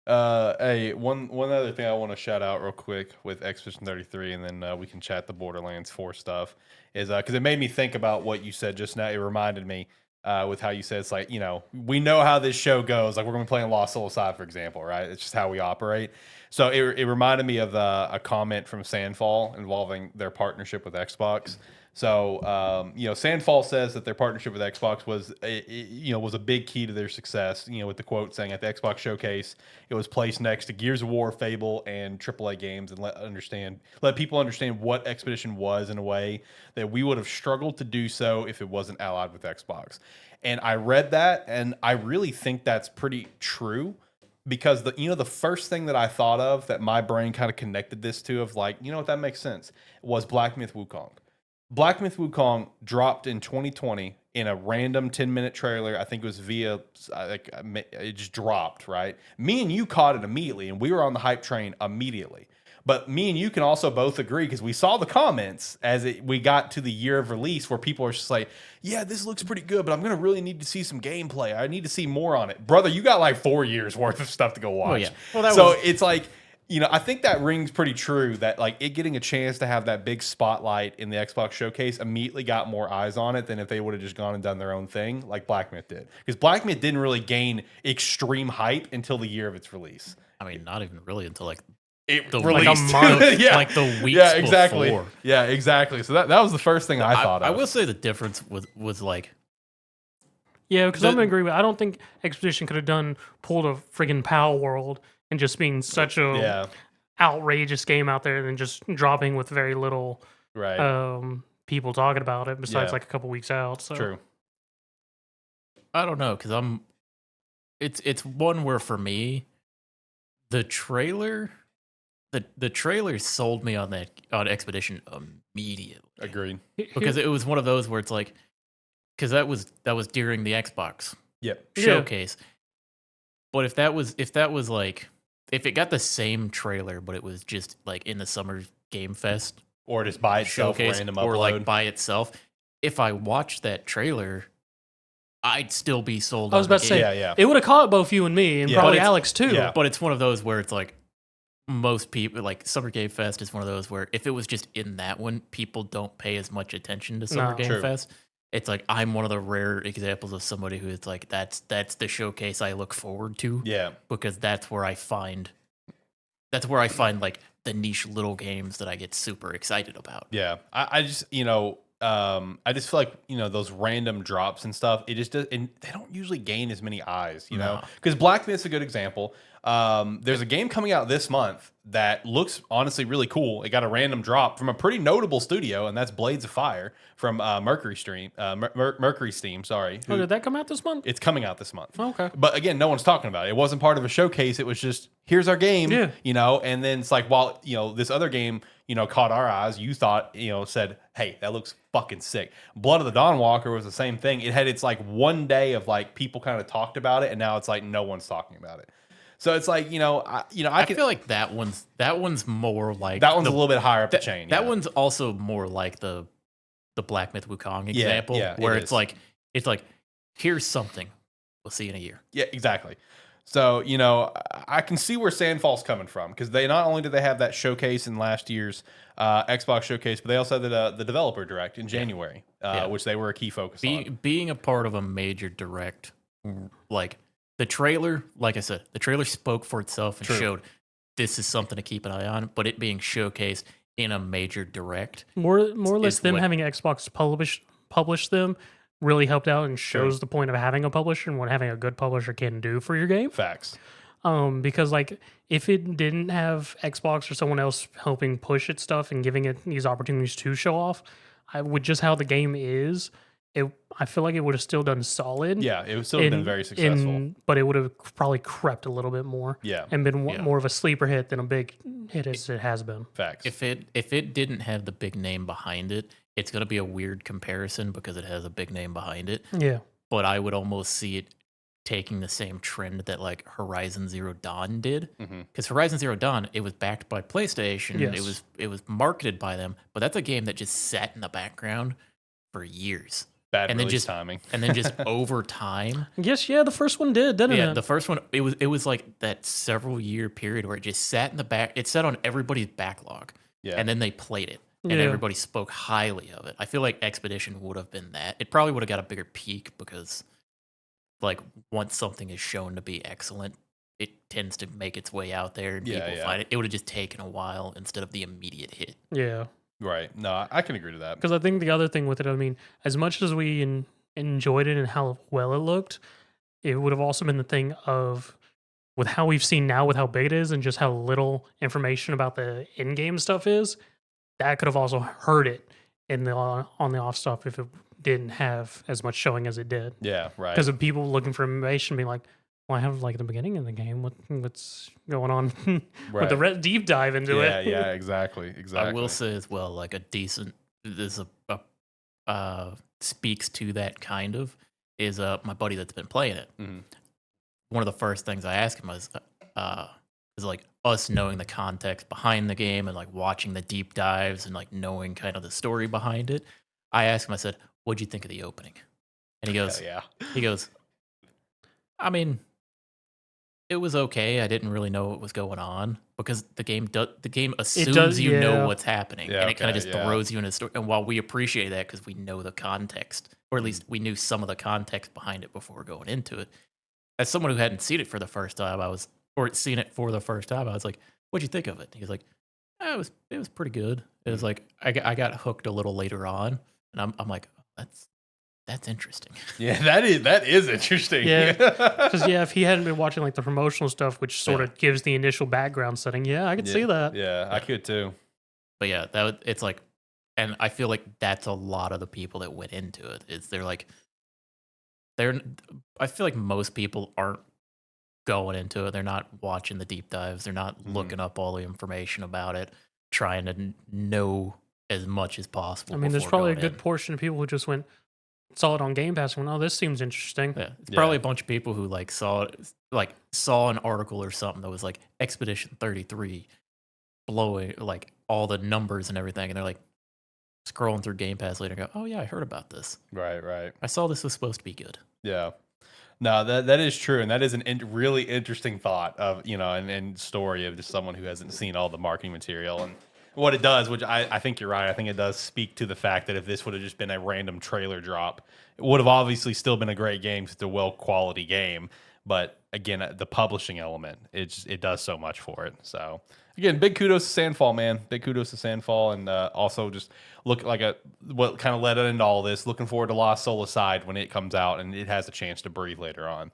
Hey, one other thing I want to shout out real quick with Expedition 33, and then we can chat the Borderlands 4 stuff, is because it made me think about what you said just now. It reminded me with how you said it's like, we know how this show goes. Like we're going to be playing Lost Soul Side, for example, right? It's just how we operate. So it reminded me of a comment from Sandfall involving their partnership with Xbox. So, Sandfall says that their partnership with Xbox was a big key to their success. With the quote saying at the Xbox showcase, it was placed next to Gears of War, Fable, and AAA games, and let people understand what Expedition was in a way that we would have struggled to do so if it wasn't allied with Xbox. And I read that, and I really think that's pretty true because the first thing that I thought of that my brain kind of connected this to of like, what, that makes sense, was Black Myth Wukong. Black Myth Wukong dropped in 2020 in a random 10-minute trailer. I think it was via, like, it just dropped, right? Me and you caught it immediately, and we were on the hype train immediately. But me and you can also both agree because we saw the comments as we got to the year of release where people are just like, yeah, this looks pretty good, but I'm going to really need to see some gameplay. I need to see more on it. Brother, you got like 4 years worth of stuff to go watch. Well, yeah. Well, so it's like, I think that rings pretty true that like it getting a chance to have that big spotlight in the Xbox showcase immediately got more eyes on it than if they would have just gone and done their own thing like Black Myth did. Because Black Myth didn't really gain extreme hype until the year of its release. I mean, not even really until like it the released. like a month, yeah. like the weeks yeah, exactly. before. Yeah, exactly. So that was the first thing I thought of. I will say the difference was like, yeah, because I'm gonna agree with. I don't think Expedition could have pulled a friggin' PAL World and just being such a outrageous game out there than just dropping with very little people talking about it besides like a couple weeks out. So true. I don't know because it's one where for me, the trailer sold me on Expedition immediately. Agreed. Because it was one of those where it's like, because that was during the Xbox Yep. showcase. But if that was like, if it got the same trailer, but it was just like in the Summer Game Fest or just by itself, showcase, random or upload. like by itself, if I watched that trailer, I'd still be sold. I was about to say, it would have caught both you and me, and probably Alex too. Yeah. But it's one of those where it's like most people, like Summer Game Fest is one of those where if it was just in that one, people don't pay as much attention to Summer Game Fest. It's like I'm one of the rare examples of somebody who it's like that's the showcase I look forward to. Yeah, because that's where I find like the niche little games that I get super excited about. Yeah, I just I just feel like those random drops and stuff. It just does, and they don't usually gain as many eyes. Because Black Myth's a good example. There's a game coming out this month that looks honestly really cool. It got a random drop from a pretty notable studio, and that's Blades of Fire from Mercury Steam. Sorry. Did that come out this month? It's coming out this month. Oh, okay. But again, no one's talking about it. It wasn't part of a showcase. It was just, here's our game. Yeah. And then it's like, while this other game caught our eyes, you thought said, hey, that looks fucking sick. Blood of the Dawnwalker was the same thing. It had its like one day of like people kind of talked about it, and now it's like no one's talking about it. So it's like I feel like that one's more like that one's a little bit higher up the chain. That one's also more like the Black Myth Wukong example, where it's like here's something we'll see in a year. Yeah, exactly. So I can see where Sandfall's coming from because they not only did they have that showcase in last year's Xbox showcase, but they also had the developer direct in January, which they were a key focus on. Being a part of a major direct, like. The trailer, like I said, the trailer spoke for itself and showed this is something to keep an eye on, but it being showcased in a major direct. More or less them having Xbox publish them really helped out and shows the point of having a publisher and what having a good publisher can do for your game. Facts. Because like if it didn't have Xbox or someone else helping push its stuff and giving it these opportunities to show off, with just how the game is, I feel like it would have still done solid. Yeah, it would still have been very successful. But it would have probably crept a little bit more. Yeah. And been more of a sleeper hit than a big hit as it has been. Facts. If it didn't have the big name behind it, it's going to be a weird comparison because it has a big name behind it. Yeah. But I would almost see it taking the same trend that like Horizon Zero Dawn did. Because Horizon Zero Dawn, it was backed by PlayStation. Yes. It was marketed by them. But that's a game that just sat in the background for years. bad and release then just timing. And then just over time. Yes, yeah, the first one did, didn't it? Yeah, the first one, it was like that several year period where it just sat in the back. It sat on everybody's backlog. Yeah. And then they played it. And Yeah. everybody spoke highly of it. I feel like Expedition would have been that. It probably would have got a bigger peak because, like, once something is shown to be excellent, it tends to make its way out there and people find it. It would have just taken a while instead of the immediate hit. Yeah. Right. No, I can agree to that. Because I think the other thing with it, I mean, as much as we enjoyed it and how well it looked, it would have also been the thing of, with how we've seen now with how big it is and just how little information about the in-game stuff is, that could have also hurt it in the on the off stuff if it didn't have as much showing as it did. Yeah, right. Because of people looking for information, being like, well, I have like the beginning of the game. What's going on with the deep dive into it? Yeah, exactly. I will say as well, like a decent, this speaks to that kind of, is my buddy that's been playing it. Mm-hmm. One of the first things I asked him was like us knowing the context behind the game and like watching the deep dives and like knowing kind of the story behind it. I asked him, I said, what'd you think of the opening? And he goes, he goes, I mean, it was okay. I didn't really know what was going on because the game assumes you know what's happening, and it kind of just throws you in a story. And while we appreciate that because we know the context, or at least we knew some of the context behind it before going into it, as someone who hadn't seen it for the first time, I was like, "What'd you think of it?" He was like, "It was pretty good." It was like I got hooked a little later on, and I'm like, oh, that's interesting. Yeah, that is interesting. Yeah, because if he hadn't been watching like the promotional stuff, which sort of gives the initial background setting, I could see that. Yeah, I could too. But yeah, it's like, and I feel like that's a lot of the people that went into it. Is I feel like most people aren't going into it. They're not watching the deep dives. They're not looking up all the information about it, trying to know as much as possible. I mean, there's probably a good portion of people who just saw it on Game Pass and went, oh, this seems interesting. Yeah, it's probably a bunch of people who like saw an article or something that was like Expedition 33 blowing like all the numbers and everything, and they're like scrolling through Game Pass later and go, oh yeah, I heard about this. Right. I saw this was supposed to be good. Yeah. No, that is true, and that is a really interesting thought of, and story of just someone who hasn't seen all the marketing material and what it does, which I think you're right. I think it does speak to the fact that if this would have just been a random trailer drop, it would have obviously still been a great game because it's a well-quality game. But again, the publishing element, it does so much for it. So again, big kudos to Sandfall, man. Big kudos to Sandfall, and also just look like what kind of led into all this. Looking forward to Lost Soul Aside when it comes out and it has a chance to breathe later on.